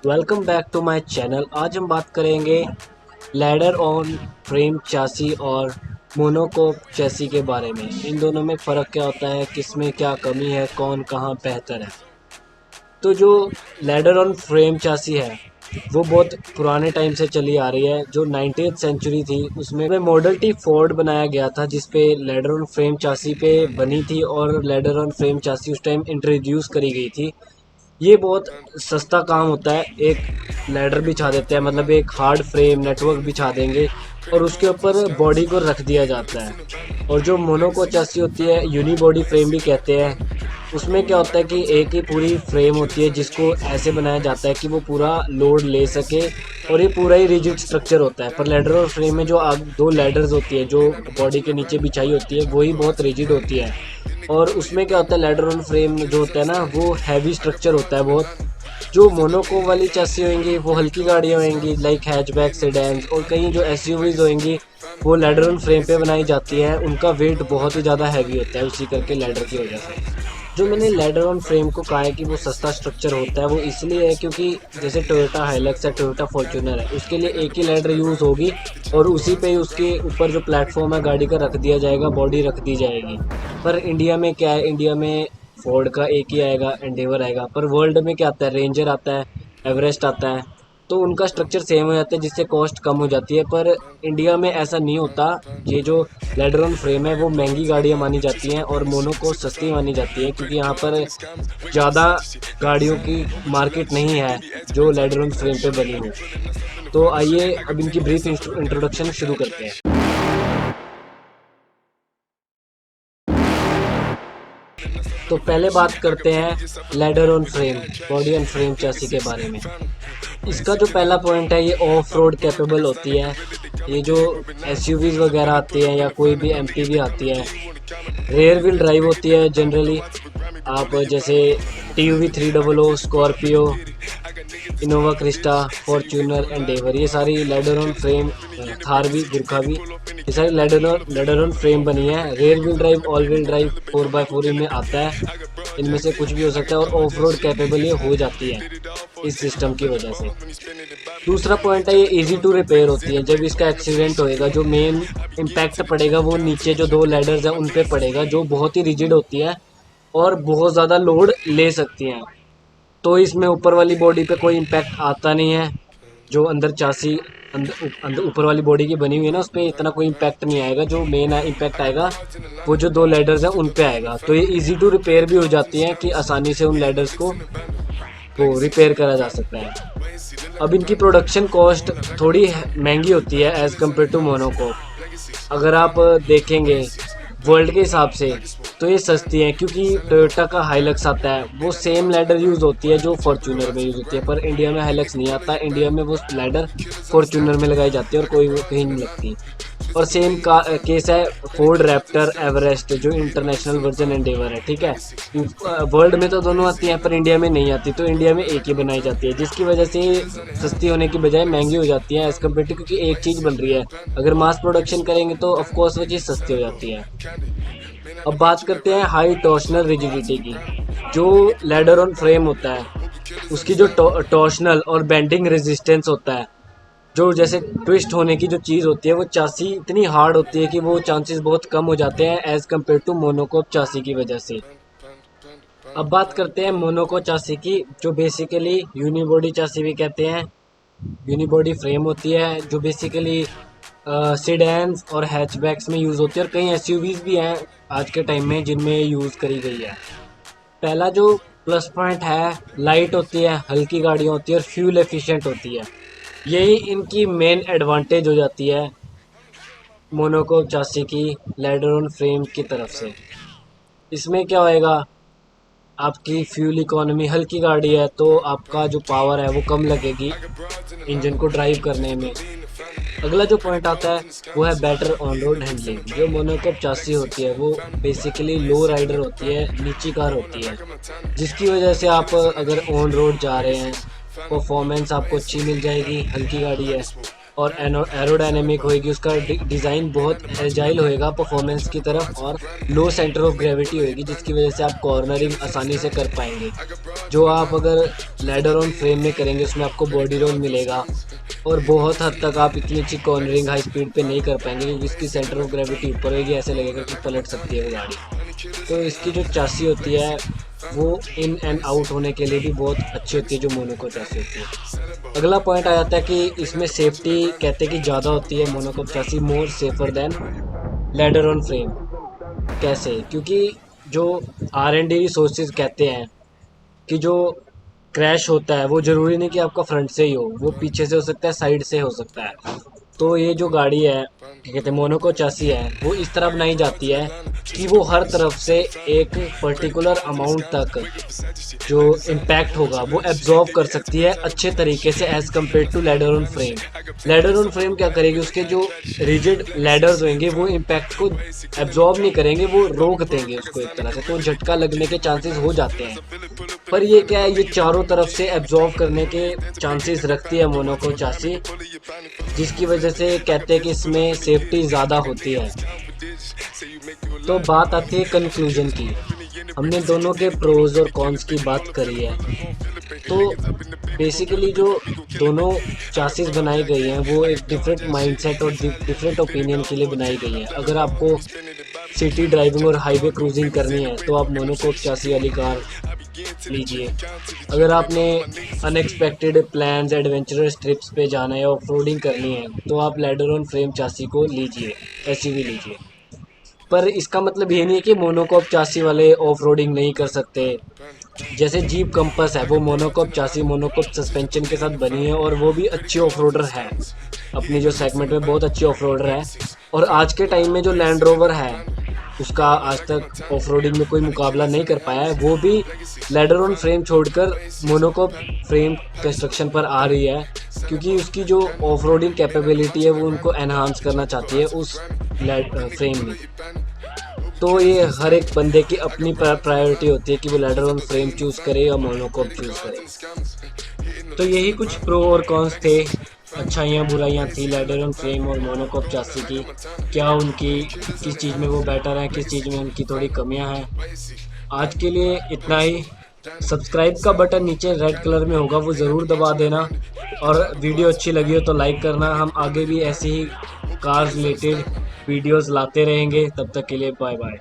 Welcome back to my channel. आज हम बात करेंगे लैडर ऑन फ्रेम चासी और मोनोकोक चैसी के बारे में। इन दोनों में फ़र्क क्या होता है, किसमें क्या कमी है, कौन कहाँ बेहतर है। तो जो लैडर ऑन फ्रेम चासी है वो बहुत पुराने टाइम से चली आ रही है। जो 19th सेंचुरी थी उसमें मॉडल टी फोर्ड बनाया गया था जिस पे लैडर ऑन फ्रेम चासी पे बनी थी और लैडर ऑन फ्रेम चासी उस टाइम इंट्रोड्यूस करी गई थी। ये बहुत सस्ता काम होता है। एक लैडर बिछा देते हैं, मतलब एक हार्ड फ्रेम नेटवर्क बिछा देंगे और उसके ऊपर बॉडी को रख दिया जाता है। और जो मोनोको चैसी होती है, यूनी बॉडी फ्रेम भी कहते हैं, उसमें क्या होता है कि एक ही पूरी फ्रेम होती है जिसको ऐसे बनाया जाता है कि वो पूरा लोड ले सके और ये पूरा ही रिजिड स्ट्रक्चर होता है। पर लैडर और फ्रेम में जो दो लैडर्स होती है जो बॉडी के नीचे बिछाई होती है वही बहुत रिजिड होती है। और उसमें क्या होता है, लैडर ऑन फ्रेम जो होता है ना वो हैवी स्ट्रक्चर होता है बहुत। जो मोनोको वाली चैसी होंगी वो हल्की गाड़ियाँ होंगी लाइक हैचबैक सेडान्स, और कई जो एसयूवीज होंगी वो लैडर ऑन फ्रेम पे बनाई जाती हैं। उनका वेट बहुत ही ज़्यादा हैवी होता है उसी करके लैडर की वजह से। जो मैंने लैडर ऑन फ्रेम को कहा है कि वो सस्ता स्ट्रक्चर होता है वो इसलिए है क्योंकि जैसे टोयोटा हाइलक्स है, टोयोटा फॉर्च्यूनर है, उसके लिए एक ही लैडर यूज़ होगी और उसी पे ही उसके ऊपर जो प्लेटफॉर्म है गाड़ी का रख दिया जाएगा, बॉडी रख दी जाएगी। पर इंडिया में क्या है, इंडिया में फोर्ड का एक ही आएगा, एंडेवर आएगा। पर वर्ल्ड में क्या आता है, रेंजर आता है, एवरेस्ट आता है, तो उनका स्ट्रक्चर सेम हो जाता है जिससे कॉस्ट कम हो जाती है। पर इंडिया में ऐसा नहीं होता। ये जो लेडर ऑन फ्रेम है वो महंगी गाड़ियाँ मानी जाती हैं और मोनोको सस्ती मानी जाती है क्योंकि यहाँ पर ज़्यादा गाड़ियों की मार्केट नहीं है जो लेडर ऑन फ्रेम पे बनी हो। तो आइए अब इनकी ब्रीफ इंट्रोडक्शन शुरू करते हैं। तो पहले बात करते हैं ladder on frame, body on frame chassis के बारे में। इसका जो पहला पॉइंट है, ये ऑफ रोड कैपेबल होती है। ये जो एसयूवीज वगैरह आती हैं या कोई भी एमपीवी आती है, रेयर व्हील ड्राइव होती है जनरली। आप जैसे TUV 300, Scorpio, Innova Crysta, Fortuner, Endeavour, ये सारी लैडर ऑन फ्रेम, थार भी, गुरखा भी, ये सारी लैडर ऑन फ्रेम बनी है। Rear wheel drive, all wheel drive, 4x4 इनमें आता है। इनमें से कुछ भी हो सकता है और ऑफ रोड कैपेबल ये हो जाती है इस सिस्टम की वजह से। दूसरा पॉइंट है, ये इजी टू रिपेयर होती है। जब इसका एक्सीडेंट होएगा जो मेन इम्पैक्ट पड़ेगा वो नीचे जो दो लैडर्स हैं उन पे पड़ेगा, जो बहुत ही रिजिड होती है और बहुत ज़्यादा लोड ले सकती हैं। तो इसमें ऊपर वाली बॉडी पे कोई इम्पैक्ट आता नहीं है। जो अंदर चासी अंदर ऊपर वाली बॉडी की बनी हुई है ना, उस पर इतना कोई इम्पैक्ट नहीं आएगा। जो मेन इम्पैक्ट आएगा वो जो दो लैडर्स हैं उन पे आएगा। तो ये इजी टू रिपेयर भी हो जाती हैं कि आसानी से उन लैडर्स को तो रिपेयर करा जा सकता है। अब इनकी प्रोडक्शन कॉस्ट थोड़ी महंगी होती है एज़ कम्पेयर टू मोनोकोक। अगर आप देखेंगे वर्ल्ड के हिसाब से तो ये सस्ती है क्योंकि टोयोटा का हाइलक्स आता है, वो सेम लैडर यूज़ होती है जो फॉर्च्यूनर में यूज़ होती है। पर इंडिया में हाइलक्स नहीं आता, इंडिया में वो लैडर फॉर्च्यूनर में लगाई जाती है और कोई वो कहीं नहीं लगती। और सेम का केस है फोर्ड रैप्टर एवरेस्ट जो इंटरनेशनल वर्जन एंडेवर है, ठीक है। वर्ल्ड में तो दोनों आती हैं पर इंडिया में नहीं आती, तो इंडिया में एक ही बनाई जाती है जिसकी वजह से सस्ती होने की बजाय महंगी हो जाती है एज़ कम्पेयर टू, क्योंकि एक चीज़ बन रही है। अगर मास प्रोडक्शन करेंगे तो ऑफकोर्स वो चीज़ सस्ती हो जाती है। अब बात करते हैं हाई टॉर्शनल रिजिडिटी की। जो लैडर ऑन फ्रेम होता है उसकी जो टॉर्शनल और बेंडिंग रेजिस्टेंस होता है, जो जैसे ट्विस्ट होने की जो चीज़ होती है, वो चासी इतनी हार्ड होती है कि वो चांसेस बहुत कम हो जाते हैं एज़ कम्पेयर टू मोनोकोक चासी की वजह से। अब बात करते हैं मोनोको चासी की, जो बेसिकली यूनिबॉडी चासी भी कहते हैं। यूनिबॉडी फ्रेम होती है जो बेसिकली सिडैन्स और हैचबैक्स में यूज़ होती है और कई एसयूवीज भी हैं आज के टाइम में जिनमें यूज़ करी गई है। पहला जो प्लस पॉइंट है, लाइट होती है, हल्की गाड़ियाँ होती है और फ्यूल एफिशिएंट होती है। यही इनकी मेन एडवांटेज हो जाती है मोनोकोक चासी की लैडर ऑन फ्रेम की तरफ से। इसमें क्या होएगा, आपकी फ्यूल इकोनॉमी, हल्की गाड़ी है तो आपका जो पावर है वो कम लगेगी इंजन को ड्राइव करने में। अगला जो पॉइंट आता है वो है बेटर ऑन रोड हैंडलिंग। जो मोनोकोक चासी होती है वो बेसिकली लो राइडर होती है, नीची कार होती है, जिसकी वजह से आप अगर ऑन रोड जा रहे हैं परफॉर्मेंस आपको अच्छी मिल जाएगी, हल्की गाड़ी है। और एरोडायनेमिक होएगी, उसका डिज़ाइन बहुत एजाइल होएगा परफॉर्मेंस की तरफ, और लो सेंटर ऑफ ग्रेविटी होएगी, जिसकी वजह से आप कॉर्नरिंग आसानी से कर पाएंगे। जो आप अगर लैडर ऑन फ्रेम में करेंगे उसमें आपको बॉडी रोल मिलेगा, और बहुत हद तक आप इतनी अच्छी कॉर्नरिंग हाई स्पीड पे नहीं कर पाएंगे, क्योंकि इसकी सेंटर ऑफ ग्रेविटी ऊपर होगी, ऐसे लगेगा कि पलट सकती है वो गाड़ी। तो इसकी जो चासी होती है वो इन एंड आउट होने के लिए भी बहुत अच्छी होती है, जो मोनोकोक चासी होती है। अगला पॉइंट आ जाता है कि इसमें सेफ्टी कहते हैं कि ज़्यादा होती है monocoque chassis, more safer than ladder on frame. कैसे? क्योंकि जो R&D रिसोर्सेज कहते हैं कि जो क्रैश होता है वो ज़रूरी नहीं कि आपका फ्रंट से ही हो, वो पीछे से हो सकता है, साइड से हो सकता है। तो ये जो गाड़ी है, क्या कहते हैं, मोनोको चासी है, वो इस तरह बनाई जाती है कि वो हर तरफ से एक पर्टिकुलर अमाउंट तक जो इम्पैक्ट होगा वो एब्जॉर्ब कर सकती है अच्छे तरीके से, as compare to ladder on frame. Ladder on frame क्या करेगी, उसके जो रिजिड लैडर्स होंगे वो इम्पैक्ट को एब्जॉर्ब नहीं करेंगे, वो रोक देंगे उसको एक तरह से, तो झटका लगने के चांसेस हो जाते हैं। पर ये क्या है, ये चारों तरफ से एब्जॉर्ब करने के चांसेस रखती है मोनोको चासी, जिसकी वजह से कहते हैं कि इसमें सेफ्टी ज़्यादा होती है। तो बात आती है कंक्लूजन की। हमने दोनों के प्रोज और कॉन्स की बात करी है। तो बेसिकली जो दोनों चासीस बनाई गई हैं वो एक डिफरेंट माइंडसेट और डिफरेंट ओपिनियन के लिए बनाई गई हैं। अगर आपको सिटी ड्राइविंग और हाईवे क्रूजिंग करनी है तो आप मोनोकोक चासी वाली कार लीजिए। अगर आपने अनएक्सपेक्टेड प्लान्स, एडवेंचरस ट्रिप्स पे जाना है, ऑफ रोडिंग करनी है, तो आप लैडर ऑन फ्रेम चासी को लीजिए, SUV लीजिए। पर इसका मतलब ये नहीं है कि मोनोकोक चासी वाले ऑफ रोडिंग नहीं कर सकते। जैसे जीप कंपस है, वो मोनोकोक चासी, मोनोकोक सस्पेंशन के साथ बनी है, और वो भी अच्छी ऑफ रोडर है, अपनी जो सेगमेंट में बहुत अच्छी ऑफ रोडर है। और आज के टाइम में जो लैंड रोवर है उसका आज तक ऑफ रोडिंग में कोई मुकाबला नहीं कर पाया है, वो भी लैडर ऑन फ्रेम छोड़कर मोनोकोक फ्रेम कंस्ट्रक्शन पर आ रही है, क्योंकि उसकी जो ऑफ रोडिंग कैपेबिलिटी है वो उनको एनहांस करना चाहती है उस फ्रेम में। तो ये हर एक बंदे की अपनी प्रायोरिटी होती है कि वो लैडर ऑन फ्रेम चूज़ करे या मोनोकोक चूज़ करे। तो यही कुछ प्रो और कॉन्स थे, अच्छाइयाँ बुराइयाँ थी लैडर ऑन फ्रेम और मोनोकोक चासी की। क्या उनकी किस चीज़ में वो बेटर है, किस चीज़ में उनकी थोड़ी कमियां हैं। आज के लिए इतना ही। सब्सक्राइब का बटन नीचे रेड कलर में होगा, वो ज़रूर दबा देना, और वीडियो अच्छी लगी हो तो लाइक करना। हम आगे भी ऐसे ही कार रिलेटेड वीडियोस लाते रहेंगे। तब तक के लिए बाय बाय।